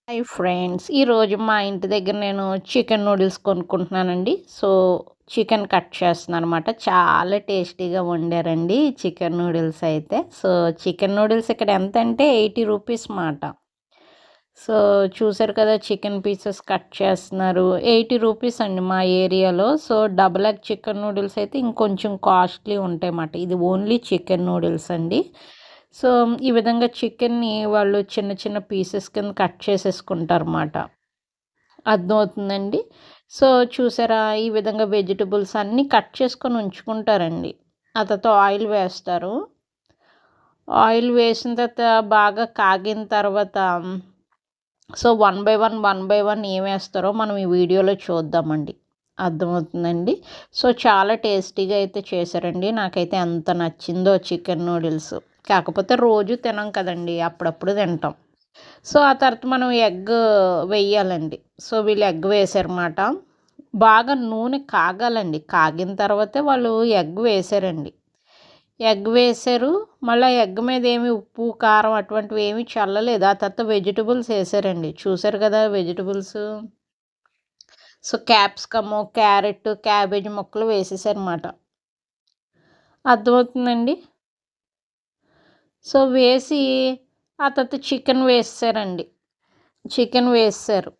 Hi friends, ఈరోజు మా ఇంటి దగ్గర నేను చికెన్ నూడిల్స్ కొనుక్కుంటున్నానండి. సో చికెన్ కట్ చేస్తున్నాను అనమాట. చాలా టేస్టీగా వండారండి చికెన్ నూడిల్స్ అయితే. సో చికెన్ నూడిల్స్ ఇక్కడ ఎంత అంటే 80 రూపీస్ మాట. సో చూసారు కదా, చికెన్ పీసెస్ కట్ చేస్తున్నారు. 80 రూపీస్ అండి మా ఏరియాలో. So double egg chicken noodles అయితే ఇంకొంచెం కాస్ట్లీ ఉంటాయి అన్నమాట. ఇది ఓన్లీ చికెన్ నూడిల్స్ అండి. సో ఈ విధంగా చికెన్ని వాళ్ళు చిన్న చిన్న పీసెస్ కింద కట్ చేసేసుకుంటారన్నమాట. అర్థమవుతుందండి. సో చూసారా, ఈ విధంగా వెజిటబుల్స్ అన్నీ కట్ చేసుకొని ఉంచుకుంటారండి. ఆ తర్వాత ఆయిల్ వేస్తారు. ఆయిల్ వేసిన తర్వాత బాగా కాగిన తర్వాత సో వన్ బై వన్ ఏమేస్తారో మనం ఈ వీడియోలో చూద్దామండి. అర్థమవుతుందండి. సో చాలా టేస్టీగా అయితే చేశారండి. నాకైతే ఎంత నచ్చిందో చికెన్ నూడిల్స్. కాకపోతే రోజు తినం కదండి, అప్పుడప్పుడు తింటాం. సో ఆ తర్వాత మనం ఎగ్ వేయాలండి. సో వీళ్ళు ఎగ్ వేసారన్నమాట. బాగా నూనె కాగాలండి. కాగిన తర్వాతే వాళ్ళు ఎగ్ వేసారండి. ఎగ్ వేసారు. మళ్ళీ ఎగ్ మీద ఏమి ఉప్పు కారం అటువంటివి ఏమీ చల్లలేదు. ఆ తర్వాత వెజిటబుల్స్ వేసారండి. చూసారు కదా vegetables. So capsicum, carrot, cabbage ముక్కలు వేసేసారన్నమాట. అర్థమవుతుందండి. సో వేసి ఆ తర్వాత చికెన్ వేసారండి. చికెన్ వేసారు.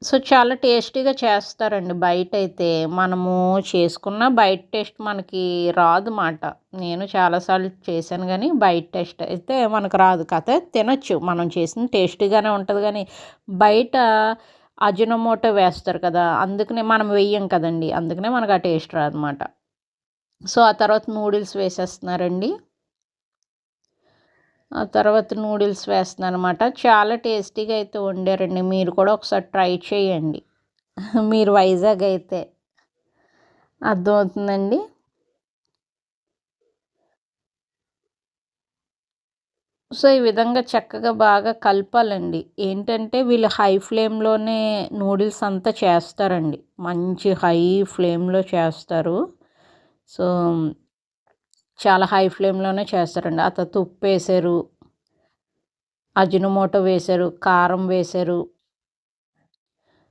సో చాలా టేస్టీగా చేస్తారండి బయటైతే. మనము చేసుకున్న బయట టేస్ట్ మనకి రాదు మాట. నేను చాలాసార్లు చేశాను కానీ బయట టేస్ట్ అయితే మనకు రాదు. కాకపోతే తినొచ్చు, మనం చేసిన టేస్టీగానే ఉంటుంది. కానీ బయట అజినోమోటో వేస్తారు కదా, అందుకనే మనం వెయ్యం కదండి, అందుకనే మనకు ఆ టేస్ట్ రాదన్నమాట. సో ఆ తర్వాత నూడిల్స్ వేసేస్తున్నారండి. ఆ తర్వాత నూడిల్స్ వేస్తున్నానమాట. చాలా టేస్టీగా అయితే వండారండి. మీరు కూడా ఒకసారి ట్రై చేయండి. మీరు వైజాగ్ అయితే. అర్థమవుతుందండి. సో ఈ విధంగా చక్కగా బాగా కలపాలండి. ఏంటంటే వీళ్ళు హై ఫ్లేమ్‌లోనే నూడిల్స్ అంతా చేస్తారండి. మంచి హై ఫ్లేమ్‌లో చేస్తారు. సో చాలా హై ఫ్లేమ్‌లోనే చేస్తారండి. ఆ తర్వాత ఉప్పేశారు, అజినోమోటో వేశారు, కారం వేశారు.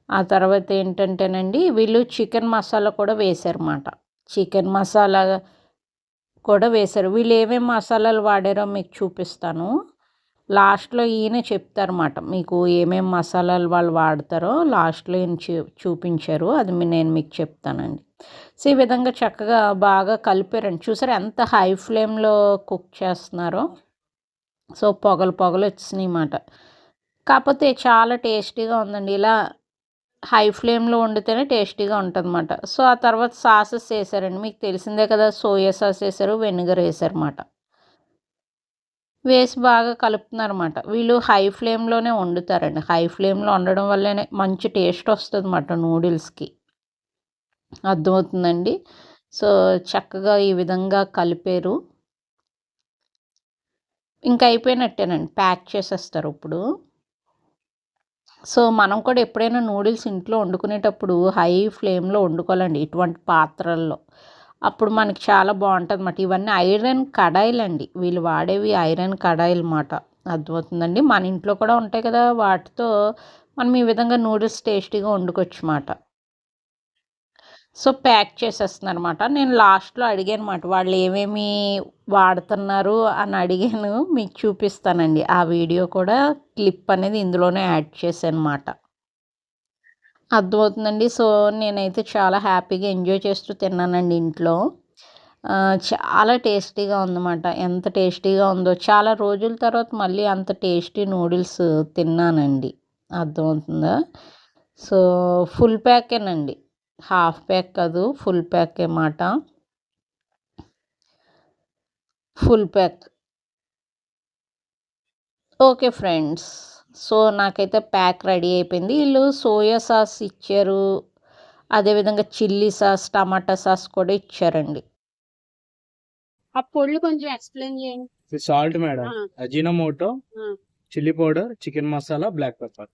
ఆ తర్వాత ఏంటంటేనండి, వీళ్ళు చికెన్ మసాలా కూడా వేశారన్నమాట. చికెన్ మసాలా కూడా వేశారు. వీళ్ళు ఏమేమి మసాలాలు వాడారో మీకు చూపిస్తాను. లాస్ట్‌లో ఈయనే చెప్తారన్నమాట. మీకు ఏమేమి మసాలాలు వాళ్ళు వాడతారో లాస్ట్‌లో ఈయన చూపించారు. అది నేను మీకు చెప్తానండి. సో ఈ విధంగా చక్కగా బాగా కలిపారండి. చూసారా ఎంత హై ఫ్లేమ్‌లో కుక్ చేస్తున్నారో. సో పొగలు పొగలు వచ్చేసినాయన్నమాట. కాకపోతే చాలా టేస్టీగా ఉందండి. ఇలా హై ఫ్లేమ్‌లో వండితేనే టేస్టీగా ఉంటదన్నమాట. సో ఆ తర్వాత సాసెస్ ఏసారండి. మీకు తెలిసిందే కదా, సోయా సాస్ ఏసారు, వెనిగర్ ఏసారన్నమాట. వేసి బాగా కలుపుతున్నారన్నమాట. వీళ్ళు హై ఫ్లేమ్‌లోనే వండుతారండి. హై ఫ్లేమ్‌లో వండడం వల్లనే మంచి టేస్ట్ వస్తదన్నమాట నూడిల్స్‌కి. అర్థమవుతుందండి. సో చక్కగా ఈ విధంగా కలిపారు. ఇంక అయిపోయినట్టేనండి. ప్యాక్ చేసేస్తారు ఇప్పుడు. సో మనం కూడా ఎప్పుడైనా నూడిల్స్ ఇంట్లో వండుకునేటప్పుడు హై ఫ్లేమ్‌లో వండుకోవాలండి, ఇటువంటి పాత్రల్లో. అప్పుడు మనకి చాలా బావుంటదన్నమాట. ఇవన్నీ ఐరన్ కడాయిలండి. వీళ్ళు వాడేవి ఐరన్ కడాయిలమాట. అర్థమవుతుందండి. మన ఇంట్లో కూడా ఉంటాయి కదా, వాటితో మనం ఈ విధంగా నూడిల్స్ టేస్టీగా వండుకోవచ్చుమాట. So pack చేసేస్తున్నారన్నమాట. నేను లాస్ట్‌లో అడిగానమాట, వాళ్ళు ఏమేమి వాడుతున్నారు అని అడిగాను. మీకు చూపిస్తానండి. ఆ వీడియో కూడా క్లిప్ అనేది ఇందులోనే యాడ్ చేశానమాట. అర్థమవుతుందండి. సో నేనైతే చాలా హ్యాపీగా ఎంజాయ్ చేస్తూ తిన్నానండి ఇంట్లో. చాలా టేస్టీగా ఉందన్నమాట. ఎంత టేస్టీగా ఉందో, చాలా రోజుల తర్వాత మళ్ళీ అంత టేస్టీ నూడిల్స్ తిన్నానండి. అర్థమవుతుందా? సో ఫుల్ ప్యాకేనండి. హాఫ్ ప్యాక్ కాదు, ఫుల్ ప్యాకే మాట. Full pack. Okay friends. So నాకైతే ప్యాక్ రెడీ అయిపోయింది. ఈళ్ళు సోయా సాస్ ఇచ్చారు. అదేవిధంగా చిల్లీ సాస్, టమాటా సాస్ కూడా ఇచ్చారండి. ఆ పొడులు కొంచెం ఎక్స్‌ప్లెయిన్ చేయండి. Salt madam, Ajinomoto, chilli powder, chicken masala, black pepper.